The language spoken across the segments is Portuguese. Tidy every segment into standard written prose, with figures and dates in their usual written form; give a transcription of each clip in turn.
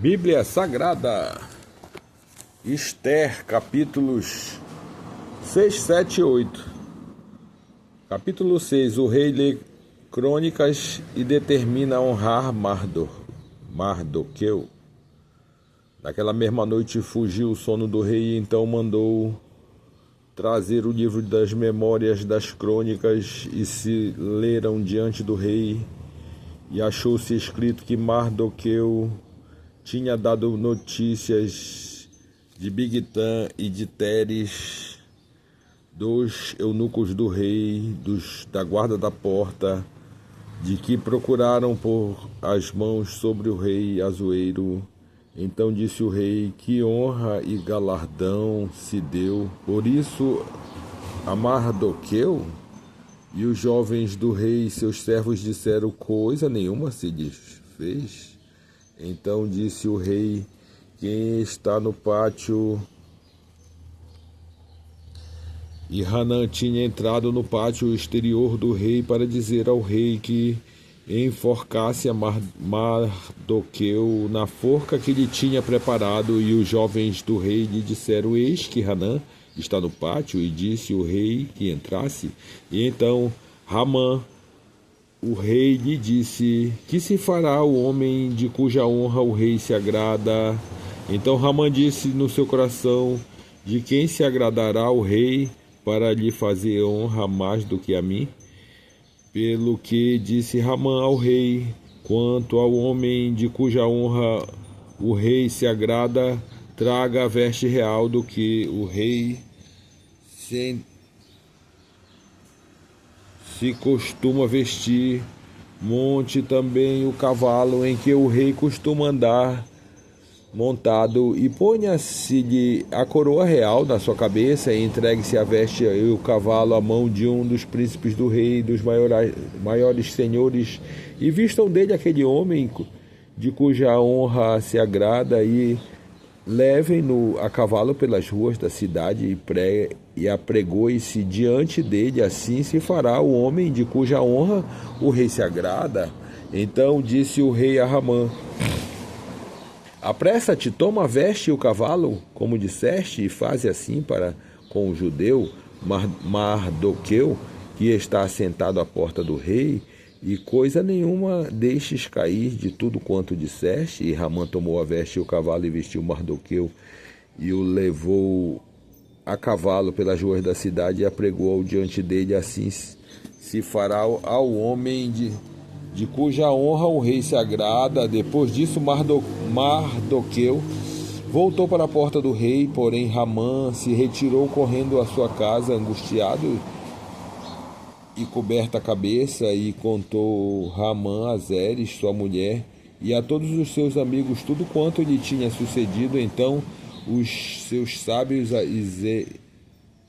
Bíblia Sagrada, Esther, capítulos 6, 7 e 8. Capítulo 6. O rei lê crônicas e determina honrar Mardoqueu. Naquela mesma noite fugiu o sono do rei, e então mandou trazer o livro das memórias das crônicas, e se leram diante do rei, e achou-se escrito que Mardoqueu tinha dado notícias de Bigtã e de Teres, dos eunucos do rei, da guarda da porta, de que procuraram pôr as mãos sobre o rei Assuero. Então disse o rei: que honra e galardão se deu por isso a Mardoqueu? E os jovens do rei, seus servos, disseram: coisa nenhuma se lhes fez. Então disse o rei: quem está no pátio? E Hanã tinha entrado no pátio exterior do rei para dizer ao rei que enforcasse a Mardoqueu na forca que lhe tinha preparado. E os jovens do rei lhe disseram: eis que Hanã está no pátio. E disse o rei que entrasse. E então Ramã, o rei, lhe disse: que se fará o homem de cuja honra o rei se agrada? Então Ramã disse no seu coração: de quem se agradará o rei para lhe fazer honra mais do que a mim? Pelo que disse Ramã ao rei: quanto ao homem de cuja honra o rei se agrada, traga a veste real do que o rei se costuma vestir, monte também o cavalo em que o rei costuma andar montado, e ponha-se-lhe a coroa real na sua cabeça, e entregue-se a veste e o cavalo à mão de um dos príncipes do rei, dos maiores senhores, e vistam dele aquele homem de cuja honra se agrada, e levem-no a cavalo pelas ruas da cidade, e apregoe-se diante dele. Assim se fará o homem de cuja honra o rei se agrada. Então disse o rei a Ramã: apressa-te, toma a veste e o cavalo, como disseste, e faze assim para com o judeu Mardoqueu, que está assentado à porta do rei, e coisa nenhuma deixes cair de tudo quanto disseste. E Ramã tomou a veste e o cavalo, e vestiu Mardoqueu, e o levou a cavalo pelas ruas da cidade, e apregou-o diante dele. Assim se fará ao homem de cuja honra o rei se agrada. Depois disso, Mardoqueu voltou para a porta do rei, porém Ramã se retirou correndo à sua casa, angustiado e coberta a cabeça, e contou Ramã a Zeres, sua mulher, e a todos os seus amigos tudo quanto lhe tinha sucedido. Então os seus sábios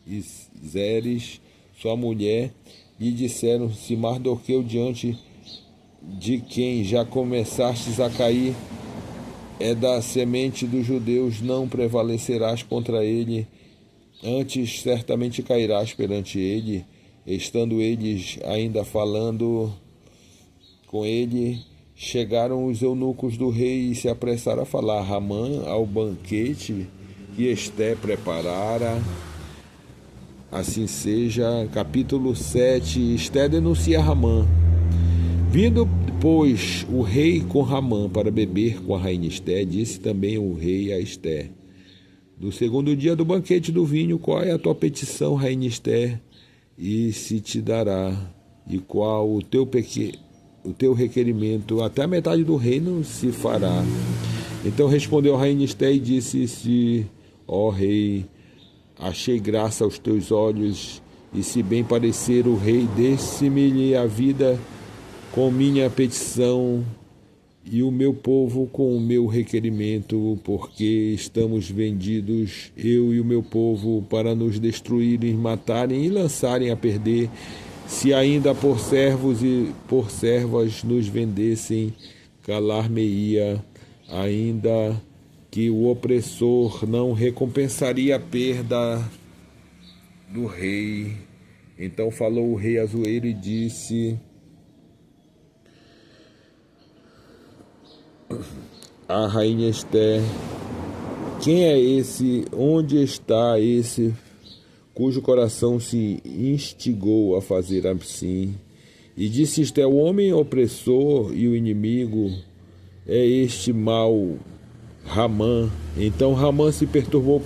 e Zeres, sua mulher, lhe disseram: se Mardoqueu, diante de quem já começastes a cair, é da semente dos judeus, não prevalecerás contra ele, antes certamente cairás perante ele. Estando eles ainda falando com ele, chegaram os eunucos do rei e se apressaram a falar Ramã ao banquete que Esther preparara. Assim seja. Capítulo 7. Esther denuncia Ramã. Vindo, pois, o rei com Ramã para beber com a rainha Esther, disse também o rei a Esther: no segundo dia do banquete do vinho, qual é a tua petição, rainha Esther? E se te dará. E qual o teu requerimento? Até a metade do reino se fará. Então respondeu a rainha Esther e disse: ó rei, achei graça aos teus olhos, e se bem parecer o rei, desse-me-lhe a vida com minha petição, e o meu povo com o meu requerimento, porque estamos vendidos, eu e o meu povo, para nos destruírem, matarem e lançarem a perder. Se ainda por servos e por servas nos vendessem, calar-me-ia, ainda que o opressor não recompensaria a perda do rei. Então falou o rei Assuero e disse a rainha Esther: quem é esse? Onde está esse cujo coração se instigou a fazer assim? E disse Esther: o homem opressor e o inimigo é este mau Ramã. Então Ramã se perturbou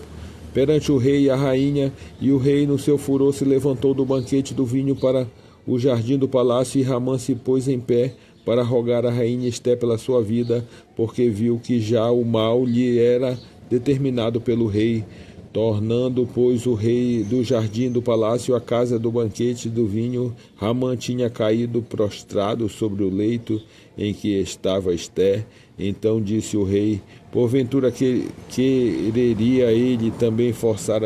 perante o rei e a rainha, e o rei no seu furor se levantou do banquete do vinho para o jardim do palácio, e Ramã se pôs em pé para rogar a rainha Esther pela sua vida, porque viu que já o mal lhe era determinado pelo rei. Tornando, pois, o rei do jardim do palácio à casa do banquete do vinho, Ramã tinha caído prostrado sobre o leito em que estava Esther. Então disse o rei: porventura quereria ele também forçar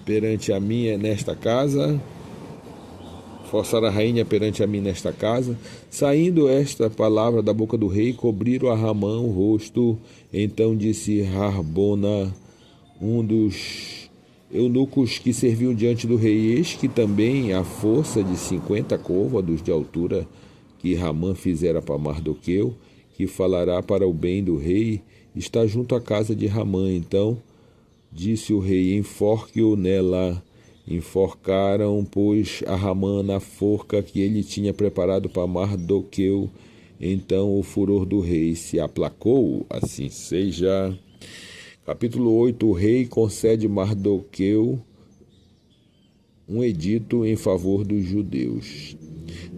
perante a minha nesta casa? Forçar a rainha perante a mim nesta casa? Saindo esta palavra da boca do rei, cobriram a Ramã o rosto. Então disse Harbona, um dos eunucos que serviam diante do rei: eis que também a força de 50 côvados de altura que Ramã fizera para Mardoqueu, que falará para o bem do rei, está junto à casa de Ramã. Então disse o rei: enforque-o nela. Enforcaram, pois, a Ramã na forca que ele tinha preparado para Mardoqueu. Então o furor do rei se aplacou, assim seja. Capítulo 8. O rei concede Mardoqueu um edito em favor dos judeus.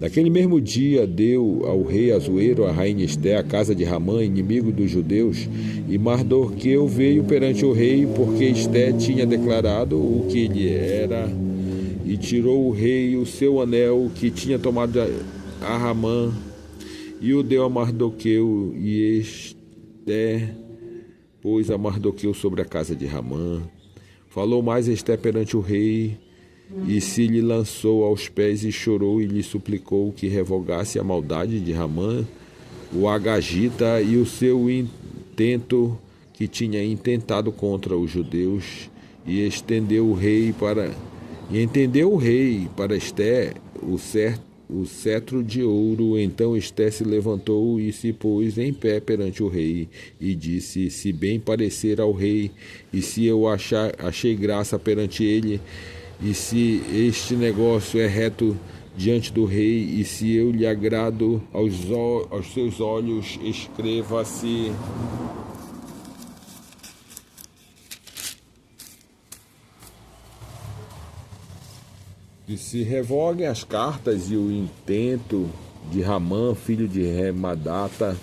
Naquele mesmo dia deu ao rei Assuero a rainha Esther a casa de Ramã, inimigo dos judeus, e Mardoqueu veio perante o rei, porque Esther tinha declarado o que ele era, e tirou o rei o seu anel que tinha tomado a Ramã, e o deu a Mardoqueu, e Esther pôs a Mardoqueu sobre a casa de Ramã. Falou mais Esther perante o rei, e se lhe lançou aos pés e chorou e lhe suplicou que revogasse a maldade de Ramã, o Agagita, e o seu intento que tinha intentado contra os judeus. E entendeu o rei para Esther o cetro de ouro. Então Esther se levantou e se pôs em pé perante o rei e disse: se bem parecer ao rei, e se eu achei graça perante ele, e se este negócio é reto diante do rei, e se eu lhe agrado aos seus olhos, escreva-se. Que se revoguem as cartas e o intento de Ramã, filho de Remadata,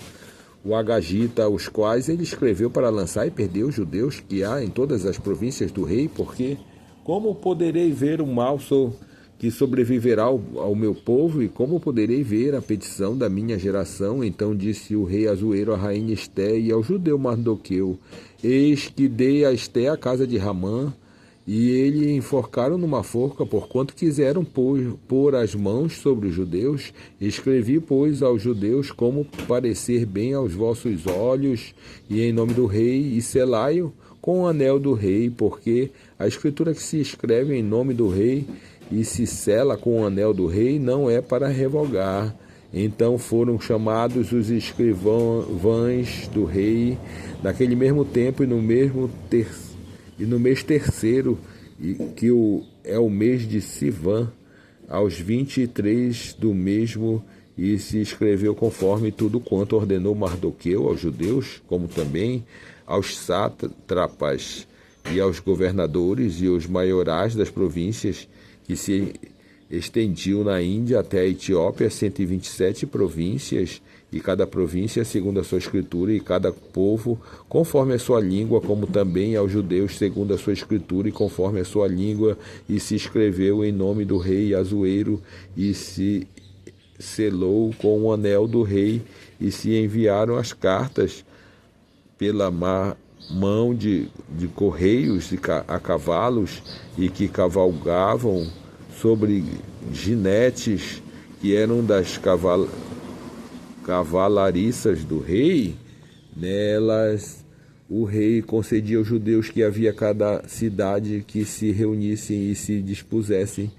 o Agagita, os quais ele escreveu para lançar e perder os judeus que há em todas as províncias do rei, porque como poderei ver o mal que sobreviverá ao meu povo, e como poderei ver a petição da minha geração? Então disse o rei Assuero à rainha Esther e ao judeu Mardoqueu: eis que dei a Esther a casa de Ramã, e ele enforcaram numa forca, porquanto quiseram pôr as mãos sobre os judeus. Escrevi, pois, aos judeus como parecer bem aos vossos olhos, e em nome do rei, e selai-o com o anel do rei, porque a escritura que se escreve em nome do rei e se sela com o anel do rei não é para revogar. Então foram chamados os escrivães do rei naquele mesmo tempo, e no mês terceiro, que é o mês de Sivan, aos 23 do mesmo, e se escreveu conforme tudo quanto ordenou Mardoqueu aos judeus, como também aos sátrapas e aos governadores e aos maiorais das províncias, que se estendiam na Índia até a Etiópia, 127 províncias, e cada província segundo a sua escritura, e cada povo conforme a sua língua, como também aos judeus segundo a sua escritura e conforme a sua língua. E se escreveu em nome do rei Assuero, e se selou com o anel do rei, e se enviaram as cartas pela mão de correios a cavalos, e que cavalgavam sobre ginetes que eram das cavalariças do rei. Nelas o rei concedia aos judeus que havia cada cidade que se reunissem e se dispusessem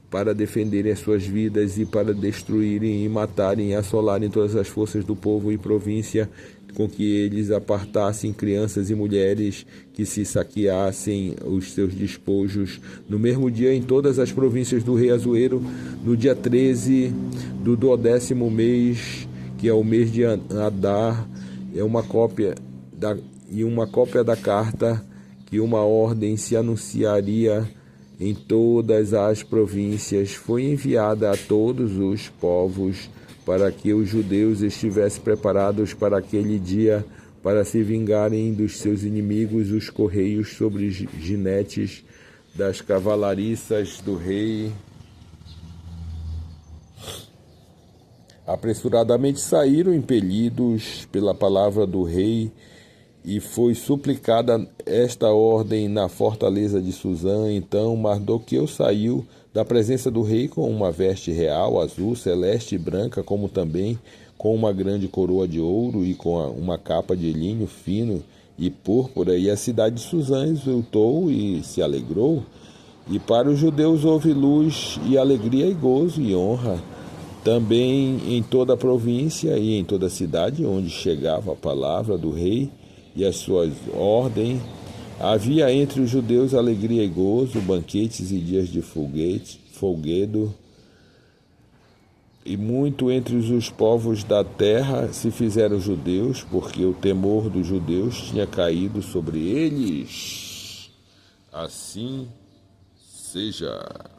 para defenderem as suas vidas e para destruírem e matarem e assolarem todas as forças do povo e província, com que eles apartassem crianças e mulheres que se saqueassem os seus despojos. No mesmo dia, em todas as províncias do rei Assuero, no dia 13 do 12º mês, que é o mês de Adar, uma cópia da carta que uma ordem se anunciaria em todas as províncias foi enviada a todos os povos, para que os judeus estivessem preparados para aquele dia, para se vingarem dos seus inimigos, os correios sobre jinetes das cavalariças do rei. Apressuradamente saíram, impelidos pela palavra do rei, e foi suplicada esta ordem na fortaleza de Susã. Então Mardoqueu saiu da presença do rei com uma veste real, azul, celeste e branca, como também com uma grande coroa de ouro e com uma capa de linho fino e púrpura. E a cidade de Susã exultou e se alegrou. E para os judeus houve luz e alegria e gozo e honra, também em toda a província e em toda a cidade onde chegava a palavra do rei e as suas ordens. Havia entre os judeus alegria e gozo, banquetes e dias de folguedo, e muito entre os povos da terra se fizeram judeus, porque o temor dos judeus tinha caído sobre eles. Assim seja.